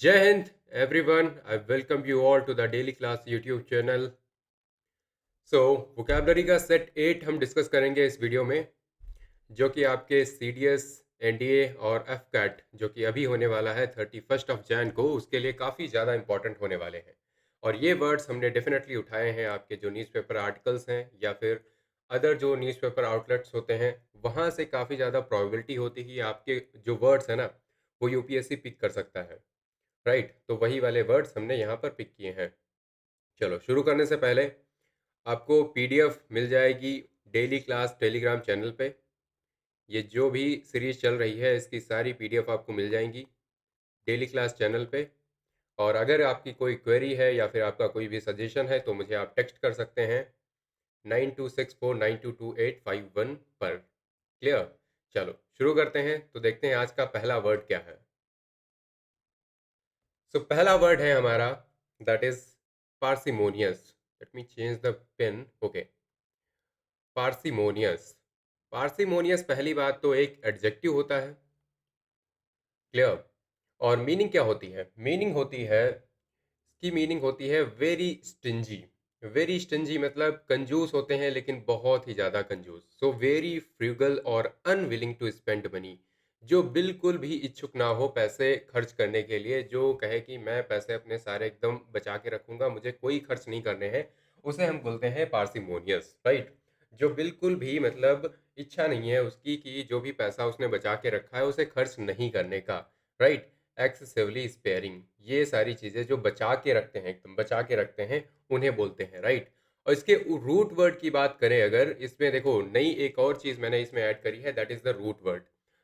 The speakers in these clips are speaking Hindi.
जय हिंद everyone. I welcome you all to the daily class YouTube channel. So vocabulary का सेट 8 हम डिस्कस करेंगे इस वीडियो में, जो कि आपके C D S, N D A और एफ कैट जो कि अभी होने वाला है 31 जैन को, उसके लिए काफ़ी ज़्यादा इंपॉर्टेंट होने वाले हैं। और ये वर्ड्स हमने डेफिनेटली उठाए हैं आपके जो न्यूज़पेपर आर्टिकल्स हैं या फिर अदर जो न्यूज़पेपर आउटलेट्स होते हैं, वहाँ से काफ़ी ज़्यादा प्रोबेबिलिटी होती है कि आपके जो वर्ड्स हैं ना, वो यूपीएससी पिक कर सकता है। राइट, तो वही वाले वर्ड्स हमने यहाँ पर पिक किए हैं। चलो शुरू करने से पहले आपको पीडीएफ मिल जाएगी डेली क्लास टेलीग्राम चैनल पे। ये जो भी सीरीज चल रही है इसकी सारी पीडीएफ आपको मिल जाएंगी डेली क्लास चैनल पे। और अगर आपकी कोई क्वेरी है या फिर आपका कोई भी सजेशन है तो मुझे आप टेक्स्ट कर सकते हैं 9264922851 पर। क्लियर। चलो शुरू करते हैं, तो देखते हैं आज का पहला वर्ड क्या है। सो पहला वर्ड है हमारा, that is parsimonious. Let me change the pen. Okay, parsimonious. Parsimonious पहली बात तो एक एडजेक्टिव होता है। क्लियर। और मीनिंग क्या होती है? मीनिंग होती है, इसकी मीनिंग होती है वेरी स्टिंजी। वेरी स्टिंजी मतलब कंजूस होते हैं लेकिन बहुत ही ज़्यादा कंजूस। सो वेरी फ्रूगल और अनविलिंग टू स्पेंड मनी। जो बिल्कुल भी इच्छुक ना हो पैसे खर्च करने के लिए, जो कहे कि मैं पैसे अपने सारे एकदम बचा के रखूंगा, मुझे कोई खर्च नहीं करने हैं, उसे हम बोलते हैं पार्सिमोनियस। राइट। जो बिल्कुल भी मतलब इच्छा नहीं है उसकी कि जो भी पैसा उसने बचा के रखा है उसे खर्च नहीं करने का। राइट। एक्सेसिवली स्पेयरिंग, ये सारी चीज़ें जो बचा के रखते हैं, एकदम बचा के रखते हैं, उन्हें बोलते हैं। राइट। और इसके रूट वर्ड की बात करें अगर, इसमें देखो नई एक और चीज़ मैंने इसमें ऐड करी है, that is the root word.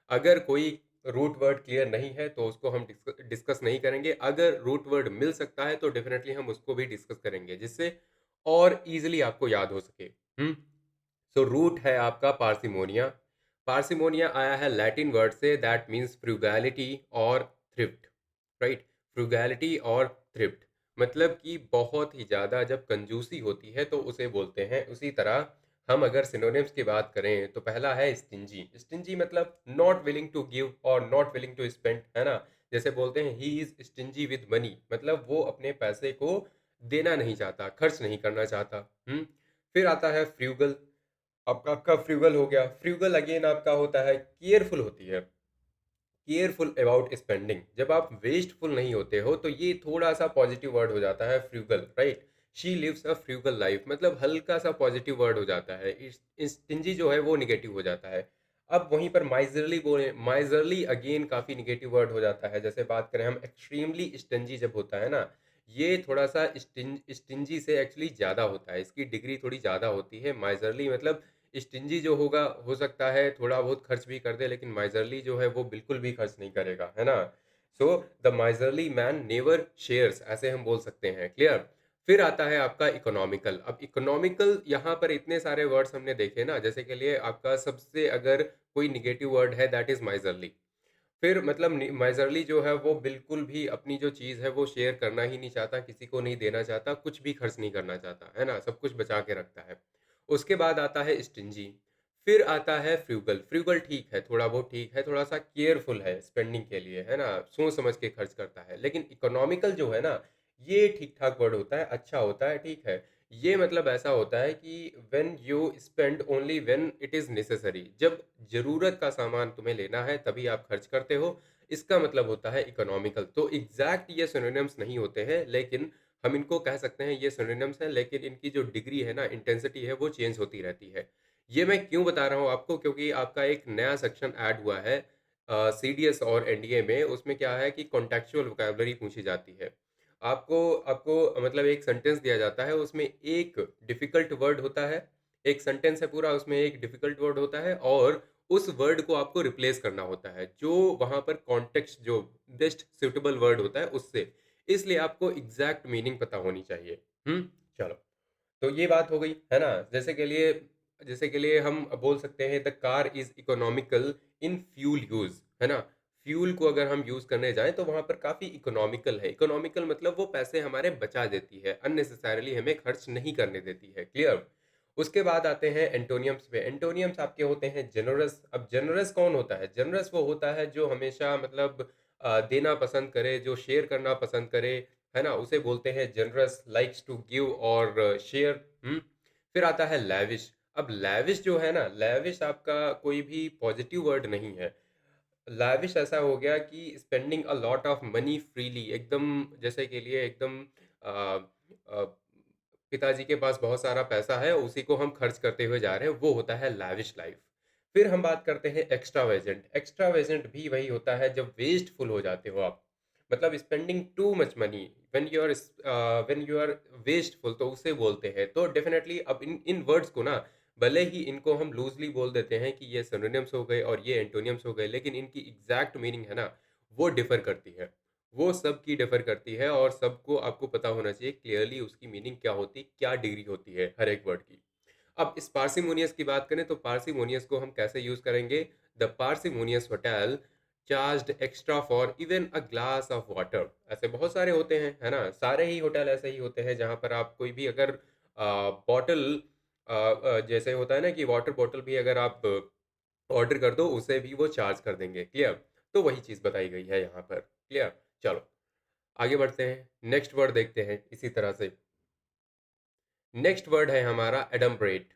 अगर कोई रूट वर्ड क्लियर नहीं है तो उसको हम डिस्कस नहीं करेंगे। अगर रूट वर्ड मिल सकता है तो डेफिनेटली हम उसको भी डिस्कस करेंगे, जिससे और इजीली आपको याद हो सके। सो रूट है आपका पार्सिमोनिया। पार्सिमोनिया आया है लैटिन वर्ड से, दैट मीन्स फ्रूगैलिटी और थ्रिफ्ट। राइट। फ्रूगैलिटी और थ्रिफ्ट मतलब कि बहुत ही ज़्यादा जब कंजूसी होती है तो उसे बोलते हैं। उसी तरह हम अगर सिनोनिम्स की बात करें तो पहला है स्टिंजी। स्टिंजी मतलब नॉट विलिंग टू गिव और नॉट विलिंग टू स्पेंड, है ना। जैसे बोलते हैं he is stingy with money, मतलब वो अपने पैसे को देना नहीं चाहता, खर्च नहीं करना चाहता। फिर आता है फ्रूगल। आपका फ्रूगल हो गया। फ्रूगल अगेन आपका होता है केयरफुल होती है, केयरफुल अबाउट स्पेंडिंग। जब आप वेस्टफुल नहीं होते हो तो ये थोड़ा सा पॉजिटिव वर्ड हो जाता है frugal. Right. She lives a frugal life मतलब हल्का सा पॉजिटिव वर्ड हो जाता है। स्टिंजी जो है वो निगेटिव हो जाता है। अब वहीं पर माइजरली बोले, माइजरली अगेन काफी निगेटिव वर्ड हो जाता है। जैसे बात करें हम एक्सट्रीमली स्टिंजी जब होता है ना, ये थोड़ा सा स्टिंजी से एक्चुअली ज्यादा होता है, इसकी डिग्री थोड़ी ज्यादा होती है। माइजरली मतलब स्टिंजी जो होगा हो सकता है थोड़ा बहुत खर्च भी कर दे, लेकिन माइजरली जो है वो बिल्कुल भी खर्च नहीं करेगा, है ना। So the miserly man never shares, ऐसे हम बोल सकते हैं। क्लियर। फिर आता है आपका इकोनॉमिकल। अब इकोनॉमिकल यहाँ पर इतने सारे वर्ड्स हमने देखे ना, जैसे के लिए आपका सबसे अगर कोई निगेटिव वर्ड है दैट इज माइजरली। फिर मतलब माइजरली जो है वो बिल्कुल भी अपनी जो चीज़ है वो शेयर करना ही नहीं चाहता, किसी को नहीं देना चाहता, कुछ भी खर्च नहीं करना चाहता, है ना, सब कुछ बचा के रखता है। उसके बाद आता है स्टिंजी। फिर आता है फ्रूगल। फ्रूगल ठीक है, थोड़ा बहुत ठीक है, थोड़ा सा केयरफुल है स्पेंडिंग के लिए, है ना, सोच समझ के खर्च करता है। लेकिन इकोनॉमिकल जो है ना, ये ठीक ठाक वर्ड होता है, अच्छा होता है, ठीक है। ये मतलब ऐसा होता है कि when you spend only when it is necessary, जब ज़रूरत का सामान तुम्हें लेना है तभी आप खर्च करते हो, इसका मतलब होता है इकोनॉमिकल। तो एग्जैक्ट ये सिनोनिम्स नहीं होते हैं, लेकिन हम इनको कह सकते हैं ये सिनोनिम्स हैं, लेकिन इनकी जो डिग्री है ना, इंटेंसिटी है, वो चेंज होती रहती है। ये मैं क्यों बता रहा हूँ आपको, क्योंकि आपका एक नया सेक्शन ऐड हुआ है सीडीएस और एनडीए में। उसमें क्या है कि कॉन्टेक्चुअल वोकैबुलरी पूछी जाती है। आपको आपको मतलब एक सेंटेंस दिया जाता है, उसमें एक डिफिकल्ट वर्ड होता है, एक सेंटेंस है पूरा, उसमें एक डिफिकल्ट वर्ड होता है, और उस वर्ड को आपको रिप्लेस करना होता है जो वहाँ पर कॉन्टेक्स्ट जो बेस्ट सुटेबल वर्ड होता है उससे। इसलिए आपको एग्जैक्ट मीनिंग पता होनी चाहिए। चलो, तो ये बात हो गई, है ना। जैसे के लिए हम बोल सकते हैं the car is economical in fuel use, है ना। फ्यूल को अगर हम यूज करने जाएं तो वहां पर काफी इकोनॉमिकल है। इकोनॉमिकल मतलब वो पैसे हमारे बचा देती है, अननेसेसरली हमें खर्च नहीं करने देती है। क्लियर। उसके बाद आते हैं एंटोनियम्स पे। एंटोनियम्स आपके होते हैं जेनरस। अब जेनरस कौन होता है? जेनरस वो होता है जो हमेशा मतलब देना पसंद करे, जो शेयर करना पसंद करे, है ना? उसे बोलते हैं जनरस, लाइक्स टू गिव और शेयर। हुँ? फिर आता है लैविश। अब लैविश जो है ना, लैविश आपका कोई भी पॉज़िटिव वर्ड नहीं है। लैविश ऐसा हो गया कि spending a lot of money freely, एकदम जैसे के लिए एकदम अ अ, पिताजी के पास बहुत सारा पैसा है, उसी को हम खर्च करते हुए जा रहे हैं, वो होता है लैविश लाइफ। फिर हम बात करते हैं एक्स्ट्रावेजेंट। एक्स्ट्रावेजेंट भी वही होता है जब वेस्टफुल हो जाते हो आप, मतलब spending too much money. When you are wasteful, तो उसे बोलते हैं। तो डेफिनेटली अब इन इन वर्ड्स को ना, भले ही इनको हम लूज़ली बोल देते हैं कि ये सिनोनिम्स हो गए और ये एंटोनिम्स हो गए, लेकिन इनकी एग्ज़ैक्ट मीनिंग है ना, वो डिफ़र करती है। वो सबकी डिफ़र करती है और सबको आपको पता होना चाहिए क्लियरली उसकी मीनिंग क्या होती है, क्या डिग्री होती है हर एक वर्ड की। अब इस पार्सिमोनियस की बात करें तो पार्सिमोनियस को हम कैसे यूज़ करेंगे? The parsimonious hotel charged extra for even a glass of water. ऐसे बहुत सारे होते हैं, है ना? सारे ही होटल ऐसे ही होते हैं जहाँ पर आप कोई भी अगर बॉटल जैसे होता है ना कि वाटर बॉटल भी अगर आप ऑर्डर कर दो, उसे भी वो चार्ज कर देंगे, क्लियर? तो वही चीज़ बताई गई है यहाँ पर, क्लियर? चलो, आगे बढ़ते हैं, नेक्स्ट वर्ड देखते हैं इसी तरह से। नेक्स्ट वर्ड है हमारा adumbrate.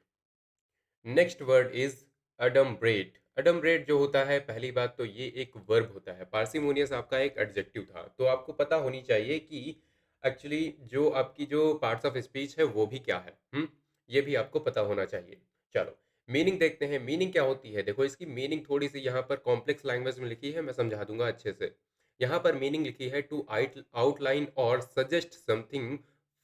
Next word is adumbrate. Adumbrate जो होता है, पहली बात तो ये एक वर्ब होता है। पार्सिमोनियस आपका एक एडजेक्टिव था, तो आपको पता होनी चाहिए कि एक्चुअली जो आपकी जो पार्ट्स ऑफ स्पीच है वो भी क्या है। ये भी आपको पता होना चाहिए। चलो, मीनिंग देखते हैं, मीनिंग क्या होती है? देखो, इसकी मीनिंग थोड़ी-सी यहाँ पर कॉम्प्लेक्स लैंग्वेज में लिखी है, मैं समझा दूँगा अच्छे से। यहाँ पर मीनिंग लिखी है टू आउटलाइन और सजेस्ट समथिंग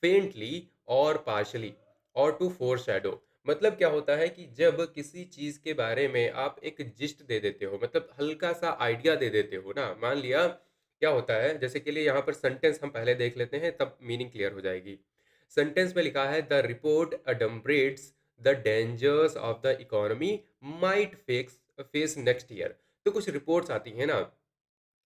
फेंटली और पार्शियली और टू फोरशैडो। मतलब क्या होता है कि जब किसी चीज़ के बारे में आप एक जिस्ट दे देते हो, मतलब हल्का-सा आइडिया दे देते हो ना, मान लिया क्या होता है, जैसे कि लिए यहाँ पर सेंटेंस हम पहले देख लेते हैं, तब मीनिंग क्लियर हो जाएगी। सेंटेंस में लिखा है the report adumbrates the dangers of the economy might face next year. तो कुछ रिपोर्ट्स आती हैं ना,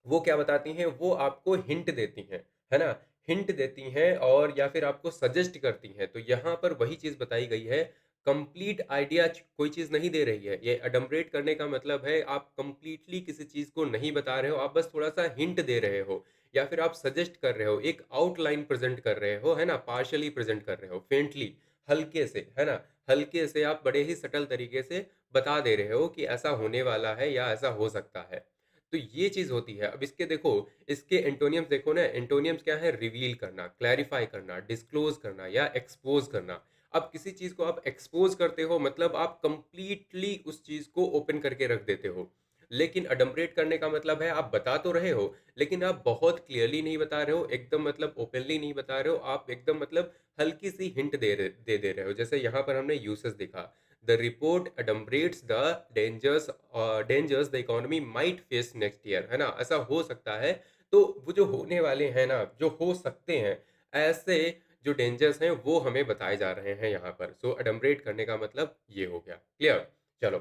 वो क्या बताती हैं? वो आपको हिंट देती हैं, है ना? हिंट देती हैं और या फिर आपको सजेस्ट करती हैं। तो यहाँ पर वही चीज़ बताई गई है, कंप्लीट आइडिया कोई चीज़ नहीं दे रही है। ये एडम्बरेट करने का मतलब है आप कंप्लीटली किसी चीज़ को नहीं बता रहे हो, आप बस थोड़ा-सा हिंट दे रहे हो या फिर आप सजेस्ट कर रहे हो, एक आउटलाइन प्रेज़ेंट कर रहे हो, है ना? पार्शियली प्रेज़ेंट कर रहे हो, फेंटली, हल्के से, है ना? हल्के से आप बड़े ही सटल तरीके से बता दे रहे हो कि ऐसा होने वाला है या ऐसा हो सकता है। तो ये चीज़ होती है। अब इसके देखो, इसके एंटोनियम्स देखो ना, एंटोनियम्स क्या है? रिवील करना, क्लैरिफ़ाई करना, डिस्क्लोज़ करना या एक्सपोज़ करना। अब किसी चीज़ को आप एक्सपोज़ करते हो, मतलब आप कंप्लीटली उस चीज़ को ओपन करके रख देते हो। लेकिन अडम्बरेट करने का मतलब है आप बता तो रहे हो, लेकिन आप बहुत क्लियरली नहीं बता रहे हो, एकदम मतलब ओपनली नहीं बता रहे हो, आप एकदम मतलब हल्की-सी हिंट दे रहे हो। जैसे यहाँ पर हमने यूसेज देखा, the report adumbrates the dangers the economy might face next year, है ना? ऐसा हो सकता है। तो वो जो होने वाले हैं ना, जो हो सकते हैं, ऐसे जो डेंजर्स हैं वो हमें बताए जा रहे हैं यहाँ पर। सो एडम्बरेट करने का मतलब ये हो गया, क्लियर? चलो,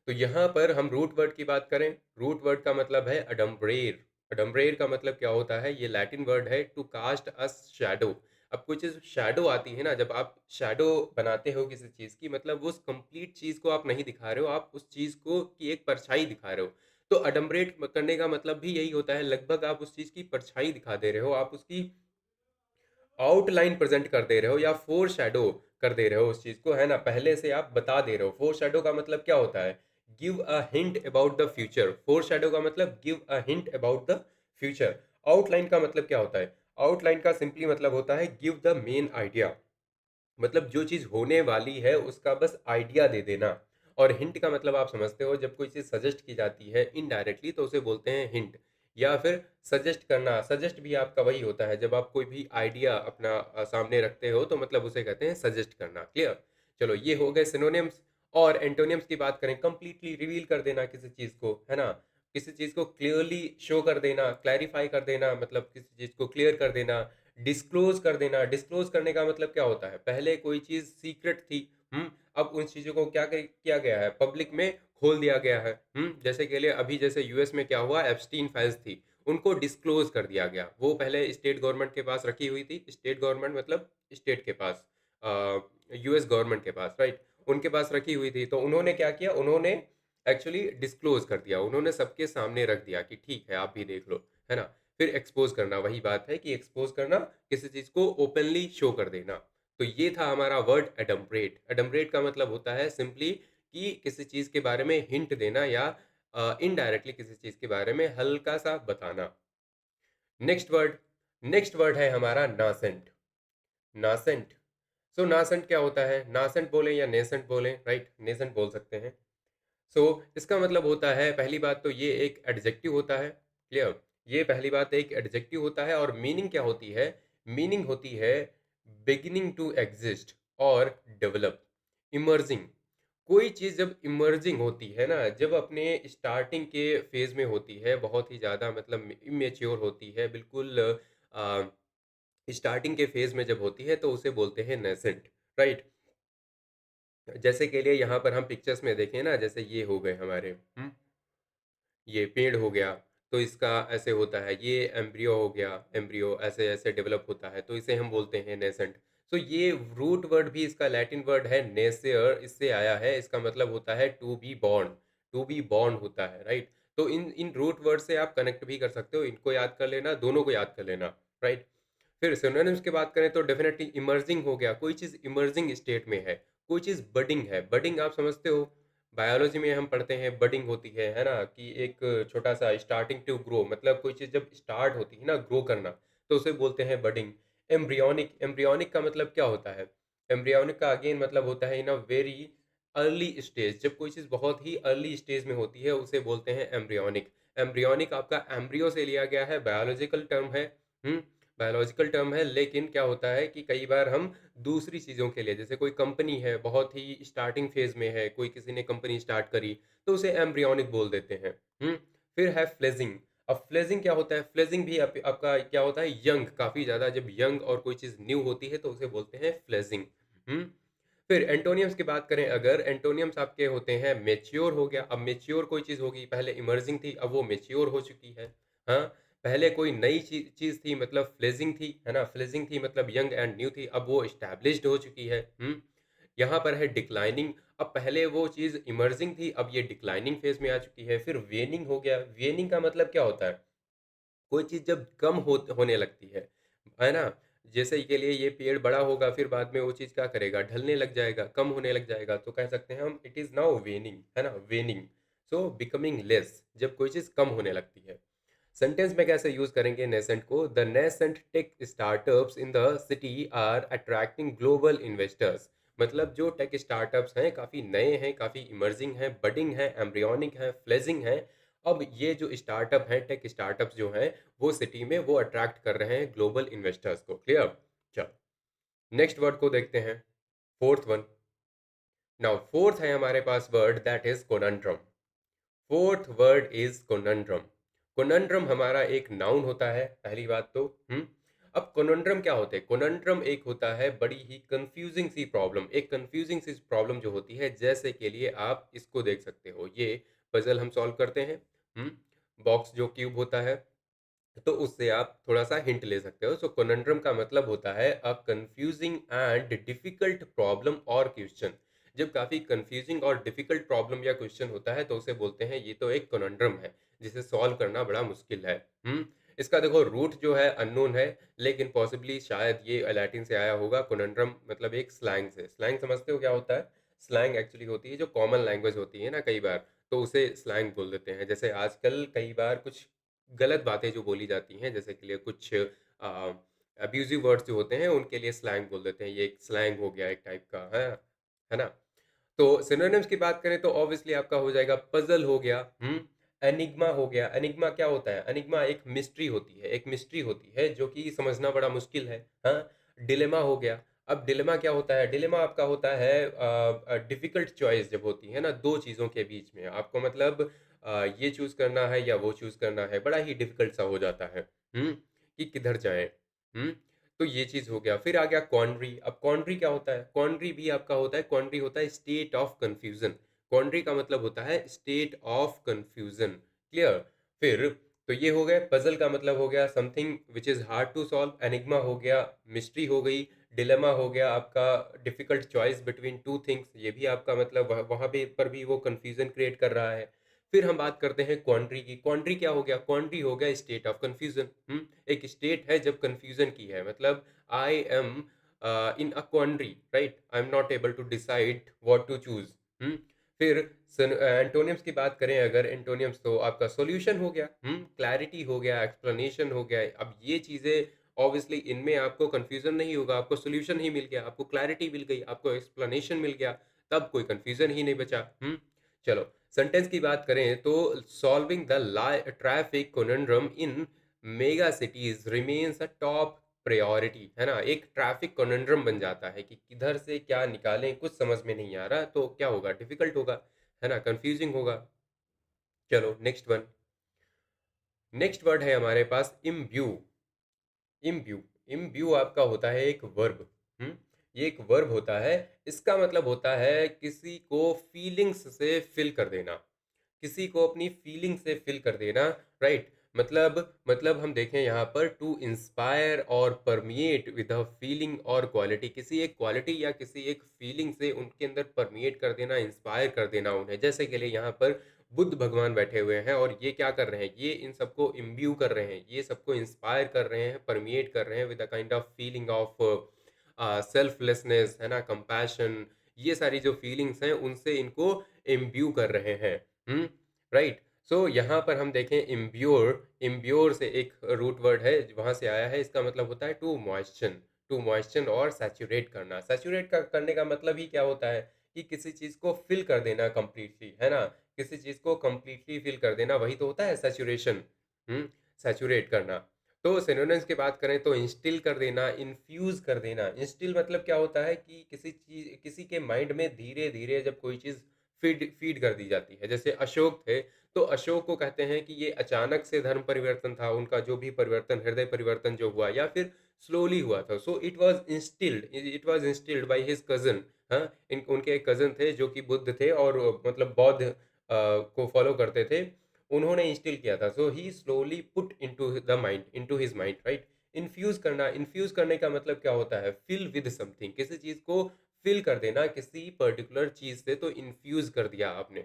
तो यहाँ पर हम रूट वर्ड की बात करें, रूट वर्ड का मतलब है अडम्ब्रेर। अडम्ब्रेर का मतलब क्या होता है? ये लैटिन वर्ड है टू कास्ट अ शैडो। अब कोई चीज़ शैडो आती है ना, जब आप शैडो बनाते हो किसी चीज़ की, मतलब उस कंप्लीट चीज़ को आप नहीं दिखा रहे हो, आप उस चीज़ को की एक परछाई दिखा रहे हो। तो अडम्बरेट करने का मतलब भी यही होता है, लगभग आप उस चीज़ की परछाई दिखा दे रहे हो, आप उसकी आउटलाइन प्रेज़ेंट कर दे रहे हो या फ़ोरशैडो कर दे रहे हो उस चीज़ को, है ना? पहले से आप बता दे रहे हो। फ़ोरशैडो का मतलब क्या होता है? Give a hint about the future. Foreshadow का मतलब give a hint about the future. Outline का मतलब क्या होता है? आउटलाइन का सिंपली मतलब होता है गिव द मेन आइडिया। मतलब जो चीज़ होने वाली है उसका बस आइडिया दे देना। और हिंट का मतलब आप समझते हो, जब कोई चीज़ सजेस्ट की जाती है इनडायरेक्टली तो उसे बोलते हैं हिंट, या फिर सजेस्ट करना। सजेस्ट भी आपका वही होता है, जब आप कोई भी आइडिया अपना सामने रखते हो तो मतलब उसे कहते हैं सजेस्ट करना, क्लियर? चलो, ये हो गए सिनोनिम्स। और एंटोनिम्स की बात करें, कंप्लीटली रिवील कर देना किसी चीज़ को, है ना? किसी चीज़ को क्लियरली शो कर देना, क्लैरिफाई कर देना, मतलब किसी चीज़ को क्लियर कर देना। डिस्क्लोज़ कर देना, डिस्क्लोज़ करने का मतलब क्या होता है? पहले कोई चीज़ सीक्रेट थी, अब उन चीज़ों को क्या किया गया है? पब्लिक में खोल दिया गया है, जैसे के लिए अभी जैसे यूएस में क्या हुआ, एप्स्टीन फाइल्स थी, उनको डिस्क्लोज़ कर दिया गया। वो पहले स्टेट गवर्नमेंट के पास रखी हुई थी, स्टेट गवर्नमेंट मतलब स्टेट के पास, यूएस गवर्नमेंट के पास, राइट? उनके पास रखी हुई थी, तो उन्होंने क्या किया? उन्होंने एक्चुअली डिस्क्लोज़ कर दिया, उन्होंने सबके सामने रख दिया कि ठीक है, आप भी देख लो, है ना? फिर एक्सपोज़ करना, वही बात है कि एक्सपोज़ करना, किसी चीज़ को ओपनली शो कर देना। तो ये था हमारा वर्ड एडम्ब्रेट। एडम्ब्रेट का मतलब होता है सिंपली कि किसी चीज़ के बारे में हिंट देना या इनडायरेक्टली किसी चीज़ के बारे में हल्का-सा बताना। नेक्स्ट वर्ड नेक्स्ट वर्ड है हमारा नासेंट। नासेंट। सो नासेंट क्या होता है? नासेंट बोलें या नेसेंट बोलें, राइट? नेसेंट बोल सकते हैं। सो इसका मतलब होता है, पहली बात तो ये एक एडजेक्टिव होता है, क्लियर? ये पहली बात एक एडजेक्टिव होता है और मीनिंग क्या होती है? मीनिंग होती है बिगिनिंग टू एग्जिस्ट और डेवलप, इमर्जिंग। कोई चीज़ जब इमर्जिंग होती है ना, जब अपने स्टार्टिंग के फेज़ में होती है, बहुत ही ज़्यादा मतलब इमैच्योर होती है, बिल्कुल स्टार्टिंग के फेज़ में जब होती है तो उसे बोलते हैं नेसेंट, राइट? जैसे के लिए यहाँ पर हम पिक्चर्स में देखें ना, जैसे ये हो गए हमारे, ये पेड़ हो गया, तो इसका ऐसे होता है, ये एम्ब्रियो हो गया, एम्ब्रियो ऐसे-ऐसे डेवलप होता है, तो इसे हम बोलते हैं नेसेंट। सो ये रूट वर्ड भी इसका लैटिन वर्ड है नेसेयर, इससे आया है, इसका मतलब होता है टू बी बॉर्न होता है, राइट? तो इन इन रूट वर्ड से आप कनेक्ट भी कर सकते हो, इनको याद कर लेना, दोनों को याद कर लेना, राइट? फिर सिनोनिम्स की बात करें तो डेफिनेटली इमर्जिंग हो गया, कोई चीज़ इमर्जिंग स्टेट में है, कोई चीज़ बडिंग है। बडिंग आप समझते हो, बायोलॉजी में हम पढ़ते हैं बडिंग होती है ना? कि एक छोटा-सा स्टार्टिंग टू ग्रो, मतलब कोई चीज़ जब स्टार्ट होती है ना ग्रो करना, तो उसे बोलते हैं बडिंग। एम्ब्रियोनिक, एम्ब्रियोनिक का मतलब क्या होता है? एम्ब्रियोनिक का अगेन मतलब होता है इन अ वेरी अर्ली स्टेज, जब कोई चीज़ बहुत ही अर्ली स्टेज में होती है, उसे बोलते हैं एम्ब्रियोनिक। एम्ब्रियोनिक आपका एम्ब्रियो से लिया गया है, बायोलॉजिकल टर्म है, हुँ? बायोलॉजिकल टर्म है, लेकिन क्या होता है कि कई बार हम दूसरी चीज़ों के लिए, जैसे कोई कंपनी है, बहुत ही स्टार्टिंग फेज़ में है, कोई किसी ने कंपनी स्टार्ट करी, तो उसे एम्ब्रियोनिक बोल देते हैं। फिर है फ्लेजिंग। अब फ्लेजिंग क्या होता है? फ्लेजिंग भी आपका क्या होता है? यंग, काफ़ी ज़्यादा जब यंग और कोई चीज़ न्यू होती है, तो उसे बोलते हैं फ्लेजिंग। हुँ? फिर एंटोनियम्स की बात करें अगर, एंटोनियम्स आपके होते हैं मैच्योर हो गया, अब मैच्योर कोई चीज़ होगी, पहले इमर्जिंग थी, अब वो मैच्योर हो चुकी है। हाँ? पहले कोई नई चीज़ थी मतलब फ्लेजिंग थी, है ना? फ्लेजिंग थी मतलब यंग एंड न्यू थी, अब वो एस्टेब्लिश्ड हो चुकी है। यहाँ पर है डिक्लाइनिंग, अब पहले वो चीज़ इमर्जिंग थी, अब ये डिक्लाइनिंग फेज़ में आ चुकी है। फिर वेनिंग हो गया, वेनिंग का मतलब क्या होता है? कोई चीज़ जब कम होने लगती है ना? जैसे के लिए ये पेड़ बड़ा होगा, फिर बाद में वो चीज़ क्या करेगा? ढलने लग जाएगा, कम होने लग जाएगा, तो कह सकते हैं हम इट इज़ नाउ वेनिंग, है ना? वेनिंग, सो बिकमिंग लेस, जब कोई चीज़ कम होने लगती है। सेंटेंस में कैसे यूज़ करेंगे नेसेंट को? The nascent tech startups in the city are attracting global investors. मतलब जो टेक स्टार्टअप्स हैं, काफ़ी नए हैं, काफ़ी इमर्जिंग हैं, बडिंग हैं, एम्ब्रियोनिक हैं, फ्लेजिंग हैं। अब ये जो स्टार्टअप हैं, टेक स्टार्टअप्स जो हैं, वो सिटी में वो अट्रैक्ट कर रहे हैं ग्लोबल इन्वेस्टर्स को। क्लियर? चलो, नेक्स्ट वर्ड को देखते हैं, फोर्थ वन। नाउ फोर्थ है हमारे पास word, that is conundrum. Fourth word is conundrum. Conundrum हमारा एक नाउन होता है, पहली बात तो। अब कोनंड्रम क्या होते हैं? कोनंड्रम एक होता है बड़ी ही कंफ्यूजिंग सी प्रॉब्लम, एक कंफ्यूजिंग सी प्रॉब्लम जो होती है, जैसे के लिए आप इसको देख सकते हो, ये पजल हम सॉल्व करते हैं। बॉक्स जो क्यूब होता है, तो उससे आप थोड़ा-सा हिंट ले सकते हो। सो कनंड्रम का मतलब होता है a confusing and difficult problem और क्वेश्चन। जब काफ़ी कन्फ्यूजिंग और डिफिकल्ट प्रॉब्लम या क्वेश्चन होता है, तो उसे बोलते हैं ये तो एक कनंड्रम है, जिसे सॉल्व करना बड़ा मुश्किल है। हुँ? इसका देखो रूट जो है अननोन है, लेकिन पॉसिबली शायद ये लैटिन से आया होगा, कनंड्रम मतलब एक स्लैंग से। स्लैंग समझते हो क्या होता है? स्लैंग एक्चुअली होती है जो कॉमन लैंग्वेज होती है ना कई बार, तो उसे स्लैंग बोल देते हैं। जैसे आजकल कई बार कुछ गलत बातें जो बोली जाती हैं, जैसे के लिए कुछ अब्यूज़िव वर्ड्स जो होते हैं, उनके लिए स्लैंग बोल देते हैं। ये एक स्लैंग हो गया एक टाइप का, है ना? तो सिनोनिम्स की बात करें तो ऑब्वियसली आपका हो जाएगा पज़ल हो गया, एनिग्मा हो गया। एनिग्मा क्या होता है? एनिग्मा एक मिस्ट्री होती है, एक मिस्ट्री होती है जो कि समझना बड़ा मुश्किल है, हाँ? डिलेमा हो गया। अब डिलेमा क्या होता है? डिलेमा आपका होता है डिफ़िकल्ट चॉइस जब होती है ना 2 चीज़ों के बीच में। आपको मतलब ये चूज़ करना है या वो चूज़ करना है, बड़ा ही डिफ़िकल्ट सा हो जाता है, कि किधर जाएँ, हुँ? तो ये चीज़ हो गया। फिर आ गया क्वांडरी। अब क्वांडरी क्या होता है? क्वांडरी भी आपका होता है, क्वांडरी होता है स्टेट ऑफ कन्फ्यूज़न। क्वांडरी का मतलब होता है स्टेट ऑफ कन्फ्यूज़न, क्लियर? फिर तो ये हो गए, पज़ल का मतलब हो गया something which is hard to solve, enigma हो गया, मिस्ट्री हो गई, डिलेमा हो गया आपका डिफ़िकल्ट चॉइस बिटवीन 2 थिंग्स, ये भी आपका मतलब वहाँ वहाँ पे पर भी वो कन्फ्यूज़न क्रिएट कर रहा है। फिर हम बात करते हैं क्वांट्री की। क्वांट्री क्या हो गया? क्वांट्री हो गया स्टेट ऑफ कंफ्यूजन। एक स्टेट है जब कंफ्यूजन की है, मतलब I am in a quandary, right? I am not able to decide what to choose. फिर एंटोनियम्स की बात करें अगर, एंटोनियम्स तो आपका सॉल्यूशन हो गया, क्लैरिटी हो गया, एक्सप्लेनेशन हो गया। अब ये चीजें ऑब्वियसली इनमें आपको कंफ्यूजन नहीं होगा, आपको सॉल्यूशन ही मिल गया, आपको क्लैरिटी मिल गई, आपको एक्सप्लेनेशन मिल गया, तब कोई कंफ्यूजन ही नहीं बचा। चलो, सेंटेंस की बात करें तो solving the traffic conundrum in mega cities remains a top priority, है ना? एक ट्रैफिक कोनंड्रम बन जाता है कि किधर से क्या निकालें, कुछ समझ में नहीं आ रहा, तो क्या होगा? डिफिकल्ट होगा, है ना? कंफ्यूजिंग होगा। चलो नेक्स्ट वन। नेक्स्ट वर्ड है हमारे पास इम्ब्यू। इम्ब्यू। इम्ब्यू आपका होता है एक वर्ब। ये एक वर्ब होता है। इसका मतलब होता है किसी को फीलिंग्स से फिल कर देना, किसी को अपनी फीलिंग से फिल कर देना, राइट? मतलब हम देखें यहाँ पर टू इंस्पायर और परमिएट विद अ फीलिंग और क्वालिटी, किसी एक क्वालिटी या किसी एक फीलिंग से उनके अंदर परमिएट कर देना, इंस्पायर कर देना उन्हें। जैसे कि लिए यहाँ पर बुद्ध भगवान बैठे हुए हैं और ये क्या कर रहे हैं? ये इन सबको इम्ब्यू कर रहे हैं, ये सबको इंस्पायर कर रहे हैं, परमिएट कर रहे हैं with a kind of feeling of selflessness, है ना? कंपैशन, ये सारी जो फीलिंग्स हैं उनसे इनको इम्ब्यू कर रहे हैं। हम्म राइट। सो यहाँ पर हम देखें इम्ब्योर, इम्ब्योर से एक रूट वर्ड है वहां से आया है, इसका मतलब होता है टू मॉइस्चन। टू मॉइस्चन और सैचुरेट करना। सैचुरेट करने का मतलब ही क्या होता है कि किसी चीज को फिल कर देना कंप्लीटली, है ना? किसी चीज को कंप्लीटली फिल कर देना, वही तो होता है सैचुरेशन। सैचुरेट करना। तो सिनोनिम्स की बात करें तो इंस्टिल कर देना, इन्फ्यूज कर देना। इंस्टिल मतलब क्या होता है कि किसी चीज, किसी के माइंड में धीरे धीरे जब कोई चीज फीड फीड कर दी जाती है। जैसे अशोक थे, तो अशोक को कहते हैं कि ये अचानक से धर्म परिवर्तन था उनका, जो भी परिवर्तन, हृदय परिवर्तन जो हुआ, या फिर स्लोली हुआ था। So it was instilled by his cousin. हाँ, इन उनके एक कजन थे जो कि बुद्ध थे और मतलब बौद्ध को फॉलो करते थे, उन्होंने इंस्टिल किया था। So he slowly put into the mind, into his mind, right? Infuse करना, इन्फ्यूज करने का मतलब क्या होता है? फिल विद समथिंग, किसी चीज को फिल कर देना किसी पर्टिकुलर चीज से, तो इन्फ्यूज कर दिया आपने।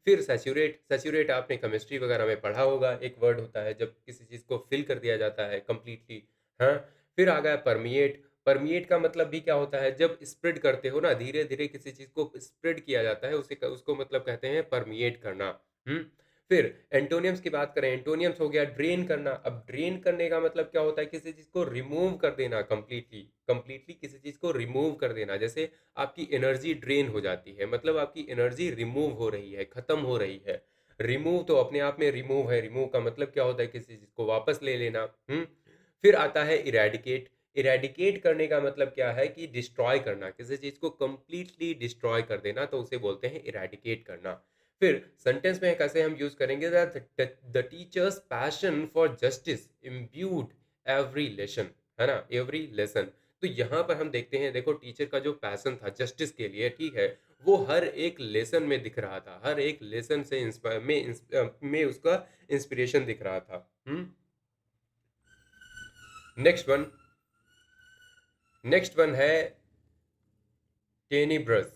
फिर सैचुरेट। सैचुरेट आपने केमिस्ट्री वगैरह में पढ़ा होगा, एक वर्ड होता है जब किसी चीज को फिल कर दिया जाता है कंप्लीटली। हाँ। फिर आ गया परमिएट। परमिएट का मतलब भी क्या होता है? जब स्प्रेड करते हो ना, धीरे धीरे किसी चीज को स्प्रेड किया जाता है, उसे उसको मतलब कहते हैं परमिएट करना। हम्म फिर एंटोनियम्स की बात करें, एंटोनियम्स हो गया ड्रेन करना। अब ड्रेन करने का मतलब क्या होता है? किसी चीज को रिमूव कर देना कंप्लीटली, कंप्लीटली किसी चीज को रिमूव कर देना। जैसे आपकी एनर्जी ड्रेन हो जाती है, मतलब आपकी एनर्जी रिमूव हो रही है, खत्म हो रही है। रिमूव तो अपने आप में रिमूव है, रिमूव का मतलब क्या होता है? किसी चीज को वापस ले लेना। फिर आता है इरेडिकेट। इरेडिकेट करने का मतलब क्या है? कि डिस्ट्रॉय करना, किसी चीज को कंप्लीटली डिस्ट्रॉय कर देना, तो उसे बोलते हैं इरेडिकेट करना। फिर सेंटेंस में कैसे हम यूज करेंगे? The teachers passion for justice imbued every lesson, है ना? Every lesson. तो यहाँ पर हम देखते हैं, देखो टीचर का जो पैशन था जस्टिस के लिए, ठीक है, वो हर एक लेसन में दिख रहा था, हर एक लेसन से में उसका इंस्पिरेशन दिख रहा था। Next one. नेक्स्ट वन है टेनिब्रस।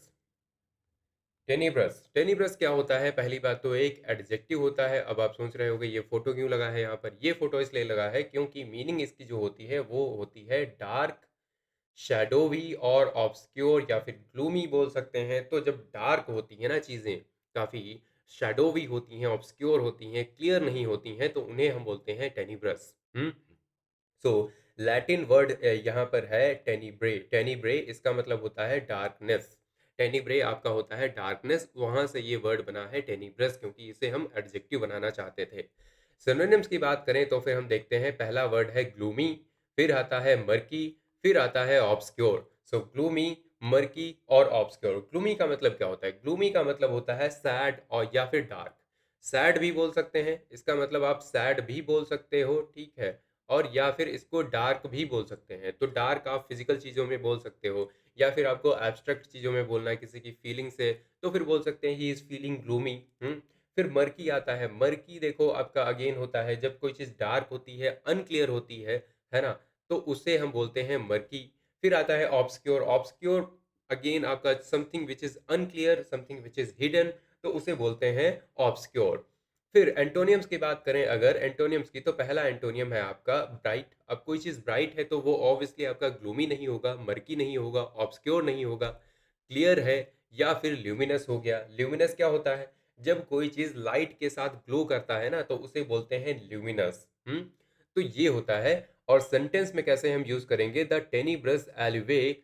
टेनिब्रस। टेनिब्रस क्या होता है? पहली बात तो एक एडजेक्टिव होता है। अब आप सोच रहे होगे ये फोटो क्यों लगा है यहाँ पर? ये फोटो इसलिए लगा है क्योंकि मीनिंग इसकी जो होती है वो होती है डार्क, शैडोवी और ऑब्सक्योर, या फिर ग्लूमी बोल सकते हैं। तो जब डार्क होती है ना चीज़ें, काफ़ी शैडोवी होती हैं, ऑब्सक्योर होती हैं, क्लियर नहीं होती हैं, तो उन्हें हम बोलते हैं टेनिब्रस। सो लैटिन वर्ड यहाँ पर है टेनिब्रे। टेनिब्रे इसका मतलब होता है डार्कनेस। टेनिब्रे आपका होता है डार्कनेस, वहां से ये वर्ड बना है टेनिब्रस, क्योंकि इसे हम एडजेक्टिव बनाना चाहते थे। सिनोनिम्स की बात करें तो फिर हम देखते हैं, पहला वर्ड है ग्लूमी, फिर आता है मर्की, फिर आता है ऑब्सक्योर। सो ग्लूमी, मर्की और ऑब्सक्योर। ग्लूमी का मतलब क्या होता है? ग्लूमी का मतलब होता है सैड और या फिर डार्क। सैड भी बोल सकते हैं, इसका मतलब आप सैड भी बोल सकते हो, ठीक है, और या फिर इसको डार्क भी बोल सकते हैं। तो डार्क आप फिजिकल चीज़ों में बोल सकते हो, या फिर आपको एब्स्ट्रैक्ट चीज़ों में बोलना है किसी की फीलिंग से, तो फिर बोल सकते हैं ही इज़ फीलिंग ग्लूमी। फिर मर्की आता है। मर्की देखो आपका अगेन होता है जब कोई चीज़ डार्क होती है, अनक्लियर होती है ना? तो उसे हम बोलते हैं मर्की। फिर आता है ऑब्सक्योर। ऑब्सक्योर अगेन आपका something which is unclear, something which is hidden, तो उसे बोलते हैं ऑब्सक्योर। फिर एंटोनियम्स की बात करें अगर एंटोनियम्स की, तो पहला एंटोनियम है आपका ब्राइट। अब कोई चीज़ ब्राइट है तो वो ऑब्वियसली आपका ग्लूमी नहीं होगा, मर्की नहीं होगा, ऑब्सक्योर नहीं होगा, क्लियर है या फिर ल्यूमिनस हो गया। ल्यूमिनस क्या होता है? जब कोई चीज़ लाइट के साथ ग्लो करता है ना, तो उसे बोलते हैं ल्यूमिनस। तो ये होता है। और सेंटेंस में कैसे हम यूज़ करेंगे? The tenebrous alleyway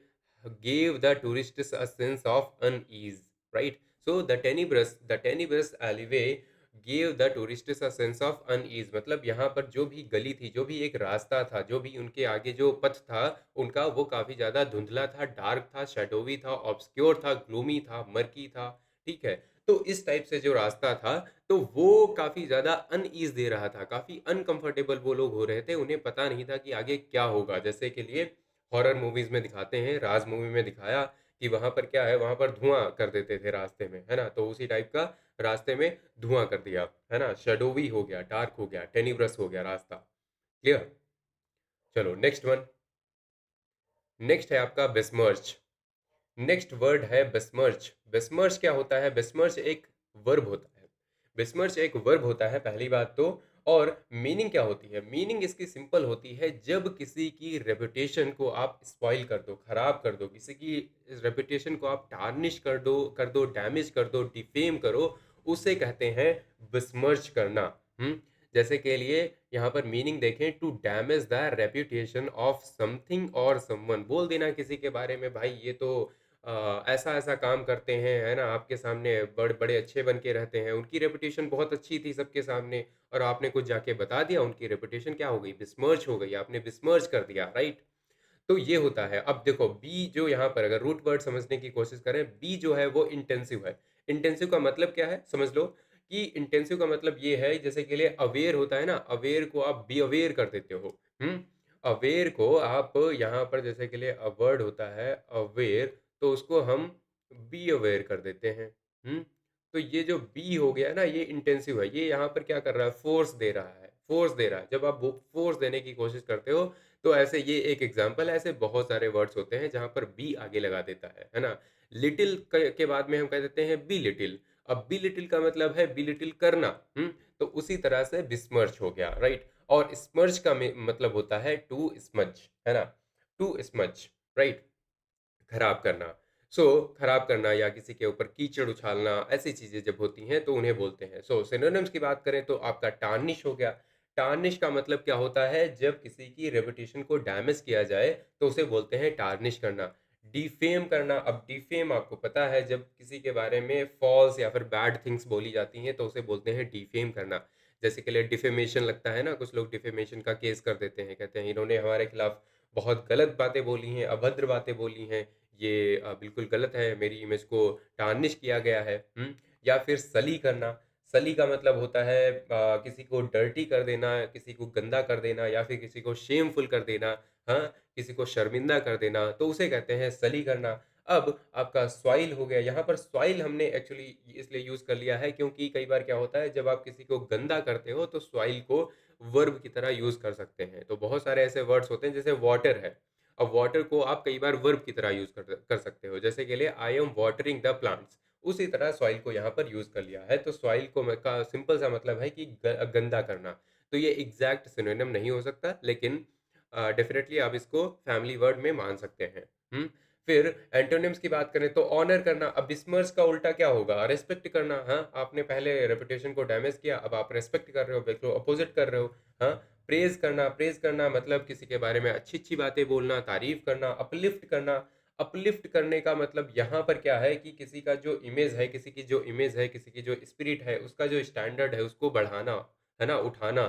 gave the tourists a sense of unease, right? So the tenebrous alleyway gave the tourists a sense of unease, मतलब यहाँ पर जो भी गली थी, जो भी एक रास्ता था, जो भी उनके आगे जो पथ था उनका, वो काफ़ी ज़्यादा धुंधला था, डार्क था, शैडोवी था, ऑब्सक्योर था, ग्लूमी था, मर्की था, ठीक है? तो इस टाइप से जो रास्ता था, तो वो काफ़ी ज़्यादा अनईज़ दे रहा था, काफ़ी अनकंफर्टेबल वो लोग हो रहे थे, उन्हें पता नहीं था कि आगे क्या होगा। जैसे के लिए हॉरर मूवीज़ में दिखाते हैं, राज मूवी में दिखाया कि वहाँ पर क्या है, वहाँ पर धुआँ कर देते थे रास्ते में, है ना? तो उसी टाइप का रास्ते में धुआँ कर दिया, है ना? शैडोवी हो गया, डार्क हो गया, टेनिब्रस हो गया रास्ता। क्लियर? चलो नेक्स्ट वन। नेक्स्ट है आपका बेस्मर्च। नेक्स्ट वर्ड है बेस्मर्च। बेस्मर्च क्या होता है? बेस्मर्च एक वर्ब होता है। बेस्मर्च एक वर्ब होता है पहली बात तो। और मीनिंग क्या होती है? मीनिंग इसकी सिंपल होती है, जब किसी की रेपुटेशन को आप स्पॉइल कर दो, खराब कर दो, किसी की रेपुटेशन को आप टार्निश कर दो, डैमेज कर दो, डिफेम करो, उसे कहते हैं बेस्मर्च करना। हम्म जैसे के लिए यहाँ पर मीनिंग देखें, to damage the reputation of something और समवन। बोल देना किसी के बारे में, भाई ये तो ऐसा ऐसा काम करते हैं, है ना, आपके सामने बड़े बड़े अच्छे बन के रहते हैं, उनकी रेपुटेशन बहुत अच्छी थी सबके सामने, और आपने कुछ जाके बता दिया, उनकी रेपुटेशन क्या हो गई? बिस्मर्च हो गई, आपने बिस्मर्च कर दिया, राइट? तो ये होता है। अब देखो बी जो यहाँ पर, अगर रूट वर्ड समझने की कोशिश करें, बी जो है वो इंटेंसिव है। इंटेंसिव का मतलब क्या है समझ लो, कि इंटेंसिव का मतलब ये है, जैसे के लिए अवेयर होता है ना, अवेयर को आप बी अवेयर कर देते हो। अवेयर को आप यहाँ पर, जैसे के लिए अ वर्ड होता है अवेयर, तो उसको हम बी अवेयर कर देते हैं। तो ये जो बी हो गया ना, ये इंटेंसिव है। ये यहाँ पर क्या कर रहा है? फोर्स दे रहा है, फोर्स दे रहा है। जब आप वो फोर्स देने की कोशिश करते हो, तो ऐसे ये एक एग्जांपल है। ऐसे बहुत सारे वर्ड्स होते हैं जहाँ पर बी आगे लगा देता है ना? लिटिल के बाद में हम कह देते हैं बी लिटिल। अब बी लिटिल का मतलब है बी लिटिल करना। तो उसी तरह से बिस्मर्च हो गया, राइट? और स्मर्च का मतलब होता है टू स्मज, है ना? To smudge, right? खराब करना। खराब करना या किसी के ऊपर कीचड़ उछालना, ऐसी चीज़ें जब होती हैं तो उन्हें बोलते हैं। सिनोनिम्स की बात करें तो आपका टार्निश हो गया। टार्निश का मतलब क्या होता है? जब किसी की रेपुटेशन को डैमेज किया जाए तो उसे बोलते हैं टार्निश करना। डिफेम करना, अब डिफेम आपको पता है, जब किसी के बारे में फॉल्स या फिर बैड थिंग्स बोली जाती हैं तो उसे बोलते हैं डिफेम करना। जैसे के लिए डिफेमेशन लगता है ना, कुछ लोग डिफेमेशन का केस कर देते हैं, कहते हैं इन्होंने हमारे खिलाफ बहुत गलत बातें बोली हैं, अभद्र बातें बोली हैं, ये बिल्कुल गलत है, मेरी इमेज को टार्निश किया गया है। या फिर सली करना। सली का मतलब होता है किसी को डर्टी कर देना, किसी को गंदा कर देना, या फिर किसी को शेमफुल कर देना, हाँ, किसी को शर्मिंदा कर देना, तो उसे कहते हैं सली करना। अब आपका स्वाइल हो गया। यहाँ पर स्वाइल हमने एक्चुअली इसलिए यूज कर लिया है क्योंकि कई बार क्या होता है, जब आप किसी को गंदा करते हो तो स्वाइल को वर्ब की तरह यूज कर सकते हैं। तो बहुत सारे ऐसे वर्ड्स होते हैं, जैसे वाटर है। अब वाटर को आप कई बार वर्ब की तरह यूज कर सकते हो, जैसे के लिए I am watering the plants. उसी तरह सॉइल को यहाँ पर यूज कर लिया है। तो सॉइल को का सिंपल सा मतलब है कि गंदा करना। तो ये एग्जैक्ट सिनोनिम नहीं हो सकता, लेकिन डेफिनेटली आप इसको फैमिली वर्ड में मान सकते हैं। फिर एंटोनिम्स की बात करें तो ऑनर करना। अब बिस्मर्च का उल्टा क्या होगा? रेस्पेक्ट करना। हाँ, आपने पहले रेपुटेशन को डैमेज किया, अब आप रेस्पेक्ट कर रहे हो, बिल्कुल अपोजिट कर रहे हो। हाँ, प्रेज करना। प्रेज करना मतलब किसी के बारे में अच्छी अच्छी बातें बोलना, तारीफ करना। अपलिफ्ट करना। अपलिफ्ट करने का मतलब यहाँ पर क्या है कि किसी का जो इमेज है, किसी की जो इमेज है, किसी की जो स्पिरिट है, उसका जो स्टैंडर्ड है उसको बढ़ाना, है ना, उठाना।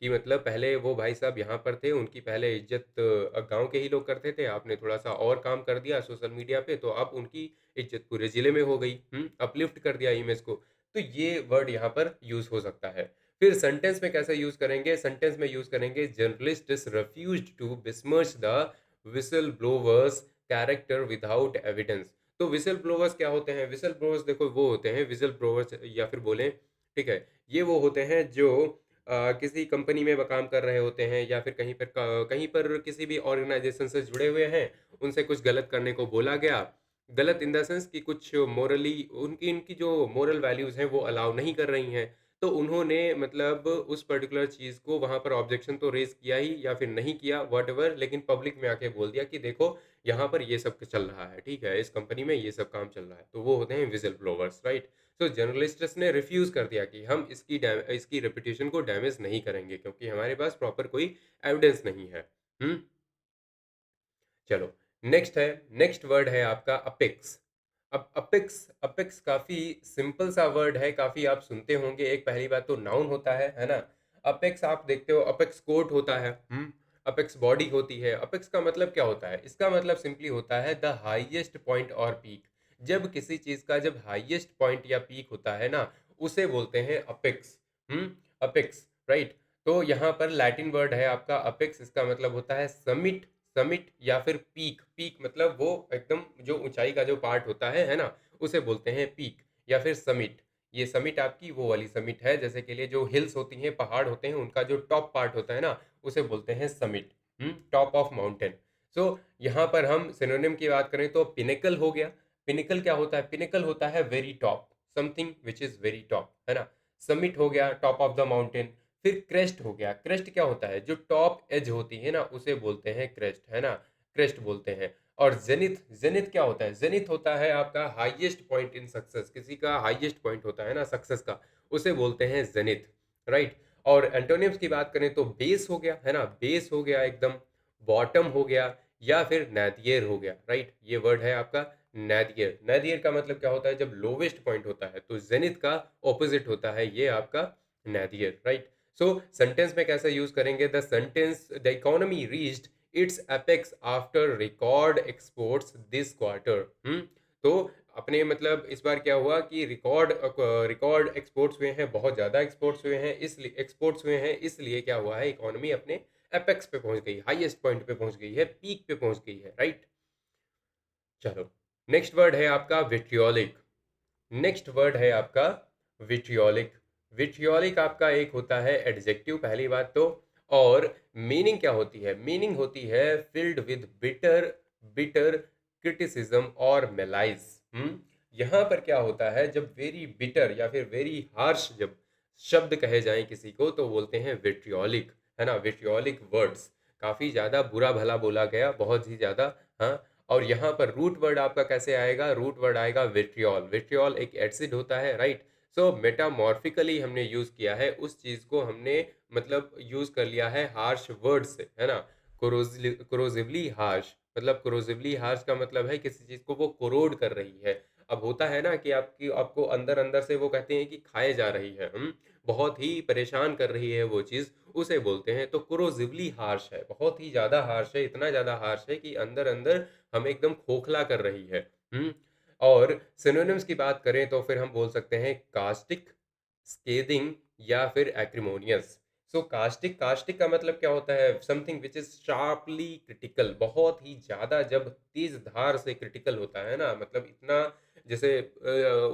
कि मतलब पहले वो भाई साहब यहाँ पर थे, उनकी पहले इज्जत गांव के ही लोग करते थे, आपने थोड़ा सा और काम कर दिया सोशल मीडिया पे, तो अब उनकी इज्जत पूरे जिले में हो गई। अपलिफ्ट कर दिया इमेज को। तो ये वर्ड यहाँ पर यूज हो सकता है। फिर सेंटेंस में कैसे यूज करेंगे? सेंटेंस में यूज करेंगे, journalist refused to besmirch the whistle blowers character without evidence. तो विसल ब्लोवर्स क्या होते हैं? विसल ब्लोवर्स देखो वो होते हैं, विसल ब्लोवर्स या फिर बोले, ठीक है, ये वो होते हैं जो किसी कंपनी में काम कर रहे होते हैं, या फिर कहीं पर किसी भी ऑर्गेनाइजेशन से जुड़े हुए हैं, उनसे कुछ गलत करने को बोला गया, गलत इन द सेंस कि कुछ मोरली उनकी इनकी जो मोरल वैल्यूज़ हैं वो अलाउ नहीं कर रही हैं। तो उन्होंने मतलब उस पर्टिकुलर चीज़ को वहाँ पर ऑब्जेक्शन तो रेज़ किया ही या फिर नहीं किया व्हाटएवर, लेकिन पब्लिक में आके बोल दिया कि देखो यहाँ पर ये सब चल रहा है, ठीक है? इस कंपनी में ये सब काम चल रहा है। तो वो होते हैं व्हिसल ब्लोवर्स, राइट? तो जर्नलिस्ट्स ने रिफ्यूज़ कर दिया कि हम इसकी रेपुटेशन को डैमेज नहीं करेंगे क्योंकि हमारे पास प्रॉपर कोई एविडेंस नहीं है। हुँ? चलो, नेक्स्ट वर्ड है आपका अपेक्स। अब अपेक्स काफ़ी सिंपल सा वर्ड है, काफ़ी आप सुनते होंगे। एक पहली बात तो नाउन होता है ना? अपेक्स आप देखते हो, अपेक्स कोर्ट होता है, अपेक्स बॉडी होती है। अपेक्स का मतलब क्या होता है? इसका मतलब सिंपली होता है द हाईएस्ट पॉइंट और पीक। जब किसी चीज़ का जब हाईएस्ट पॉइंट या पीक होता है ना, उसे बोलते हैं अपेक्स। Apex, right? तो यहाँ पर लैटिन वर्ड है आपका अपेक्स, इसका मतलब होता है समिट, समिट या फिर पीक। पीक मतलब वो एकदम जो ऊंचाई का जो पार्ट होता है ना, उसे बोलते हैं पीक या फिर समिट। ये समिट आपकी वो वाली समिट है, जैसे के लिए जो हिल्स होती हैं, पहाड़ होते हैं, उनका जो टॉप पार्ट होता है ना, उसे बोलते हैं summit. Top of mountain. So यहाँ पर हम सिनोनिम की बात करें तो पिनेकल हो गया। पिनेकल क्या होता है? पिनेकल होता है very top, something which is very top, है ना? समिट हो गया टॉप ऑफ द माउंटेन। फिर क्रेस्ट हो गया। क्रेस्ट क्या होता है? जो टॉप एज होती है ना, उसे बोलते हैं क्रेस्ट, है ना? क्रेस्ट बोलते हैं। और जेनिथ, जेनिथ क्या होता है? जेनिथ होता है आपका हाईएस्ट पॉइंट इन सक्सेस। किसी का हाईएस्ट पॉइंट होता है ना सक्सेस का, उसे बोलते हैं जेनिथ, राइट? और एंटोनिम्स की बात करें तो बेस हो गया, है ना? बेस हो गया एकदम, बॉटम हो गया, या फिर नैदियर हो गया, राइट? ये वर्ड है आपका नैदियर। नैदियर का मतलब क्या होता है? जब लोवेस्ट पॉइंट होता है, तो जेनिथ का ऑपोजिट होता है ये आपका नैदियर, राइट? सो सेंटेंस में कैसे यूज करेंगे? The sentence, the economy reached it's apex after record exports this quarter. तो अपने मतलब इस बार क्या हुआ कि रिकॉर्ड एक्सपोर्ट्स हुए हैं, बहुत ज़्यादा एक्सपोर्ट्स हुए हैं, इसलिए एक्सपोर्ट्स हुए हैं, इसलिए क्या हुआ है, इकोनॉमी अपने एपेक्स पे पहुंच गई, हाईएस्ट पॉइंट पे पहुंच गई है, पीक पे पहुंच गई है, राइट? चलो, नेक्स्ट वर्ड है आपका विट्रियोलिक। नेक्स्ट वर्ड है आपका विट्रियोलिक। विट्रियोलिक आपका एक होता है एडजेक्टिव, पहली बात तो। और मीनिंग क्या होती है? मीनिंग होती है filled with bitter, bitter criticism और मेलाइज। यहाँ पर क्या होता है? जब वेरी बिटर या फिर वेरी हार्श जब शब्द कहे जाएं किसी को, तो बोलते हैं विट्रियोलिक, है ना? विट्रियोलिक वर्ड्स, काफी ज्यादा बुरा भला बोला गया, बहुत ही ज्यादा। हाँ। और यहाँ पर रूट वर्ड आपका कैसे आएगा? रूट वर्ड आएगा विट्रियोल। विट्रियोल एक एसिड होता है, राइट? सो मेटामॉर्फिकली हमने यूज किया है उस चीज को, हमने मतलब यूज कर लिया है हार्श वर्ड से, है ना? कोरोजिवली हार्श, मतलब कोरोजिवली हार्श का मतलब है किसी चीज को वो कोरोड कर रही है। अब होता है ना कि आपको अंदर अंदर से वो कहते हैं कि खाए जा रही है, बहुत ही परेशान कर रही है वो चीज, उसे बोलते हैं। तो कोरोजिवली हार्श है, बहुत ही ज्यादा हार्श है, इतना ज्यादा हार्श है कि अंदर अंदर हमें एकदम खोखला कर रही है। हम्म और सिनोनिम्स की बात करें तो फिर हम बोल सकते हैं कास्टिक, स्केदिंग या फिर एक्रिमोनियस। सो कास्टिक, कास्टिक का मतलब क्या होता है? Something which is sharply critical, बहुत ही ज्यादा जब तेज धार से क्रिटिकल होता है ना, मतलब इतना, जैसे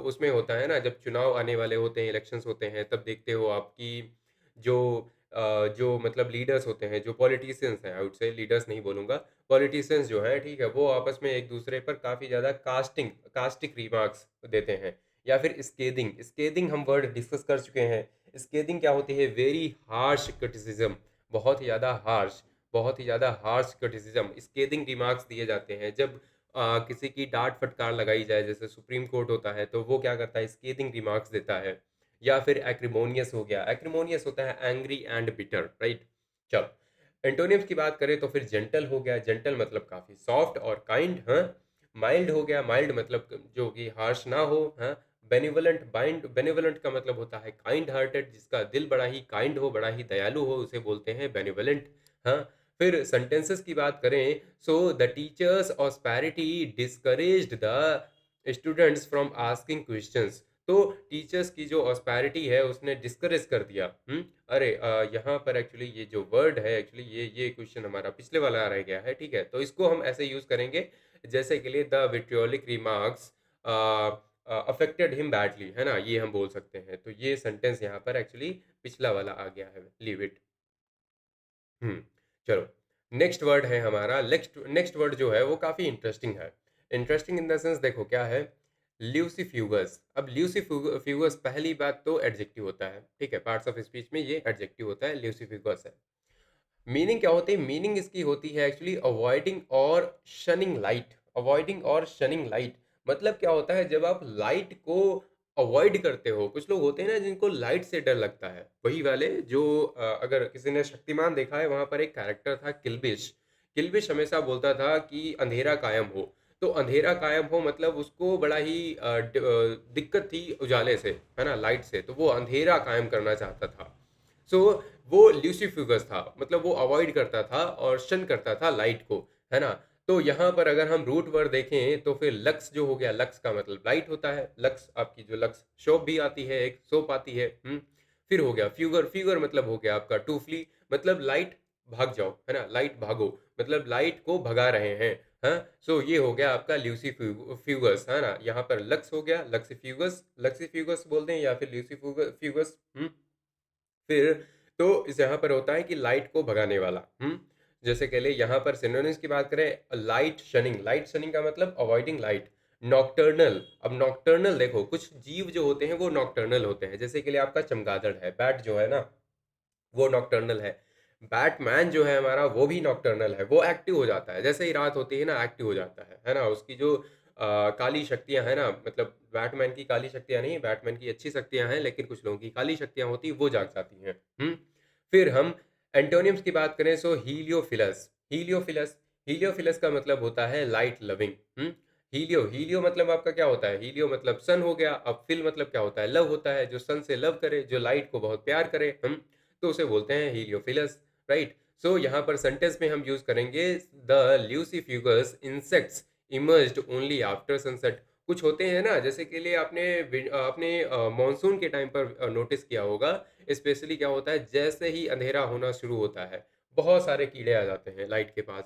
उसमें होता है ना, जब चुनाव आने वाले होते हैं, इलेक्शंस होते हैं, तब देखते हो आपकी जो जो मतलब लीडर्स होते हैं, जो पॉलिटिशियंस हैं, आई वुड से लीडर्स नहीं बोलूंगा, पॉलिटिशियंस जो हैं, ठीक है, वो आपस में एक दूसरे पर काफ़ी ज़्यादा कास्टिक रिमार्क्स देते हैं। या फिर स्केदिंग, स्केदिंग हम वर्ड डिस्कस कर चुके हैं। स्केदिंग क्या होती है? वेरी हार्श क्रिटिसिज्म, बहुत ही ज़्यादा हार्श, बहुत ही ज़्यादा हार्श क्रिटिसिज्म, स्केदिंग रिमार्क्स दिए जाते हैं जब किसी की डांट फटकार लगाई जाए, जैसे सुप्रीम कोर्ट होता है तो वो क्या करता है? स्केदिंग रिमार्क्स देता है। या फिर एक्रिमोनियस हो गया, एक्रिमोनियस होता है एंग्री एंड बिटर, राइट? चलो, एंटोनिम्स की बात करें तो फिर जेंटल हो गया। जेंटल मतलब काफी सॉफ्ट और काइंड, हाँ। माइल्ड हो गया, माइल्ड मतलब जो कि हार्श ना हो, हाँ। बेनिवोलेंट, बेनिवोलेंट का मतलब होता है काइंड हार्टेड, जिसका दिल बड़ा ही काइंड हो, बड़ा ही दयालु हो, उसे बोलते हैं बेनिवोलेंट, हाँ। फिर सेंटेंसेस की बात करें, so the teachers asperity discouraged the students from asking questions. तो टीचर्स की जो ऑस्पैरिटी है उसने डिस्करेज कर दिया। अरे यहाँ पर एक्चुअली ये जो वर्ड है, एक्चुअली ये क्वेश्चन हमारा पिछले वाला रह गया है, ठीक है? तो इसको हम ऐसे यूज करेंगे, जैसे के लिए the vitriolic remarks affected him badly, है ना? ये हम बोल सकते हैं। तो ये सेंटेंस यहाँ पर एक्चुअली पिछला वाला आ गया है, लीव इट। चलो, नेक्स्ट वर्ड है हमारा, नेक्स्ट नेक्स्ट वर्ड जो है वो काफ़ी इंटरेस्टिंग है। इंटरेस्टिंग इन द सेंस देखो क्या है, ल्यूसीफ्यूगस। अब ल्यूसीफ्यूगस पहली बात तो एडजेक्टिव होता है, ठीक है, पार्ट्स ऑफ स्पीच में ये एडजेक्टिव होता है, ल्यूसीफ्यूगस है। मीनिंग क्या होती है? मीनिंग इसकी होती है एक्चुअली अवॉइडिंग और शनिंग लाइट। अवॉइडिंग और शनिंग लाइट मतलब क्या होता है? जब आप लाइट को अवॉइड करते हो, कुछ लोग होते हैं ना जिनको लाइट से डर लगता है, वही वाले जो अगर किसी ने शक्तिमान देखा है, वहां पर एक कैरेक्टर था किल्बिश। किल्बिश हमेशा बोलता था कि अंधेरा कायम हो। तो अंधेरा कायम हो मतलब उसको बड़ा ही दिक्कत थी उजाले से, है ना, लाइट से, तो वो अंधेरा कायम करना चाहता था। सो वो ल्यूसीफिगस था, मतलब वो अवॉइड करता था और शन करता था लाइट को, है ना। तो यहाँ पर अगर हम रूट वर्ड देखें तो फिर लक्स जो हो गया, लक्स का मतलब लाइट होता है, लक्स आपकी जो लक्स शॉप भी आती है, एक सोप आती है। फिर हो गया फ्यूगर। फ्यूगर मतलब हो गया आपका टू फ्ली, मतलब लाइट भाग जाओ, है ना, लाइट भागो, मतलब लाइट को भगा रहे हैं। हाँ, सो ये हो गया आपका ल्यूसीफ्यूगस, है ना। यहाँ पर लक्स हो गया, लक्सीफ्यूगस, लक्सीफ्यूगस बोलते हैं या फिर ल्यूसीफ्यूगस। फिर तो इस यहाँ पर होता है कि लाइट को भगाने वाला। जैसे कह ले यहाँ पर सिनोनिम्स की बात करें, लाइट शनिंग। लाइट शनिंग का मतलब अवॉइडिंग लाइट। नॉक्टर्नल, अब नॉक्टर्नल देखो, कुछ जीव जो होते हैं वो नॉक्टर्नल होते हैं, जैसे के लिए आपका चमगादड़ है, बैट जो है ना, वो नॉक्टर्नल है। बैटमैन जो है हमारा, वो भी नॉक्टर्नल है, वो एक्टिव हो जाता है जैसे ही रात होती है ना, एक्टिव हो जाता है ना। उसकी जो काली शक्तियां हैं ना, मतलब बैटमैन की काली शक्तियां नहीं, बैटमैन की अच्छी शक्तियां हैं, लेकिन कुछ लोगों की काली शक्तियां होती वो जाग जाती हैं। फिर हम एंटोनियम्स की बात करें, सो हीलियोफिलस। हीलियोफिलस, हीलियोफिलस का मतलब होता है लाइट लविंग। हीलियो, हीलियो मतलब आपका क्या होता है? हीलियो मतलब सन हो गया। अब फिल मतलब क्या होता है? लव होता है, जो सन से लव करे, जो लाइट को बहुत प्यार करे, हम तो उसे बोलते हैं हीलियोफिलस, राइट। सो यहाँ पर सेंटेंस में हम यूज करेंगे the lucifugous insects emerged only after sunset. कुछ होते हैं ना, जैसे के लिए आपने मॉनसून के टाइम पर नोटिस किया होगा, स्पेशली क्या होता है, जैसे ही अंधेरा होना शुरू होता है, बहुत सारे कीड़े आ जाते हैं लाइट के पास।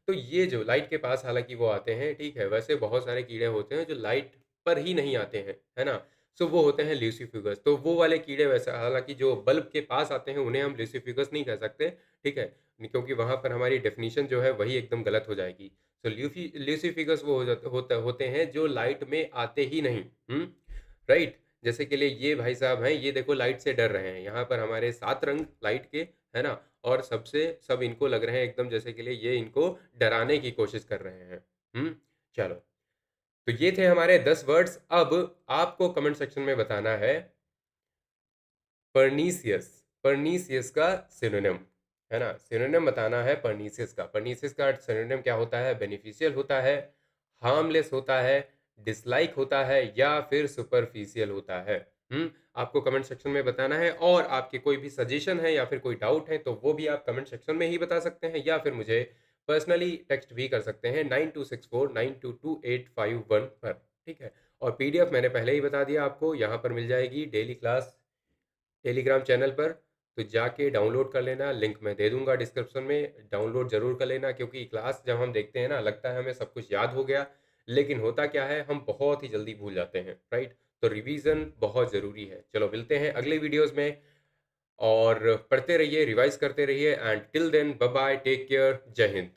तो ये जो लाइट के पास हालांकि वो आते हैं, ठीक है, वैसे बहुत सारे कीड़े होते हैं जो लाइट पर ही नहीं आते हैं, है ना। सो वो होते हैं ल्यूसीफ्यूगस। तो वो वाले कीड़े वैसे, हालांकि जो बल्ब के पास आते हैं उन्हें हम ल्यूसीफ्यूगस नहीं कह सकते, ठीक है, क्योंकि वहां पर हमारी डेफिनेशन जो है वही एकदम गलत हो जाएगी। तो ल्यूसीफिगस वो होते हैं जो लाइट में आते ही नहीं। राइट। जैसे के लिए ये भाई साहब हैं, ये देखो लाइट से डर रहे हैं, यहाँ पर हमारे 7 रंग लाइट के, है ना, और सबसे सब इनको लग रहे हैं एकदम, जैसे के लिए ये इनको डराने की कोशिश कर रहे हैं। चलो, तो ये थे हमारे 10 वर्ड्स। अब आपको कमेंट सेक्शन में बताना है परनीसियस, परनीसियस का सिनोनिम, है ना, सिनोनिम बताना है परनीसियस का। परनीसियस का सिनोनिम क्या होता है? बेनिफिशियल होता है, हार्मलेस होता है, डिसलाइक होता है, या फिर सुपरफिशियल होता है। आपको कमेंट सेक्शन में बताना है, और आपके कोई भी सजेशन है या फिर कोई डाउट है तो वो भी आप कमेंट सेक्शन में ही बता सकते हैं, या फिर मुझे पर्सनली टेक्स्ट भी कर सकते हैं 9264922851 पर, ठीक है। और पीडीएफ मैंने पहले ही बता दिया आपको, यहाँ पर मिल जाएगी डेली क्लास टेलीग्राम चैनल पर। तो जाके डाउनलोड कर लेना, लिंक मैं दे दूंगा डिस्क्रिप्शन में, डाउनलोड जरूर कर लेना, क्योंकि क्लास जब हम देखते हैं ना, लगता है हमें सब कुछ याद हो गया, लेकिन होता क्या है, हम बहुत ही जल्दी भूल जाते हैं, राइट। तो रिवीजन बहुत ज़रूरी है। चलो मिलते हैं अगले वीडियोस में, और पढ़ते रहिए, रिवाइज करते रहिए, and till then bye bye, take care, जय हिंद।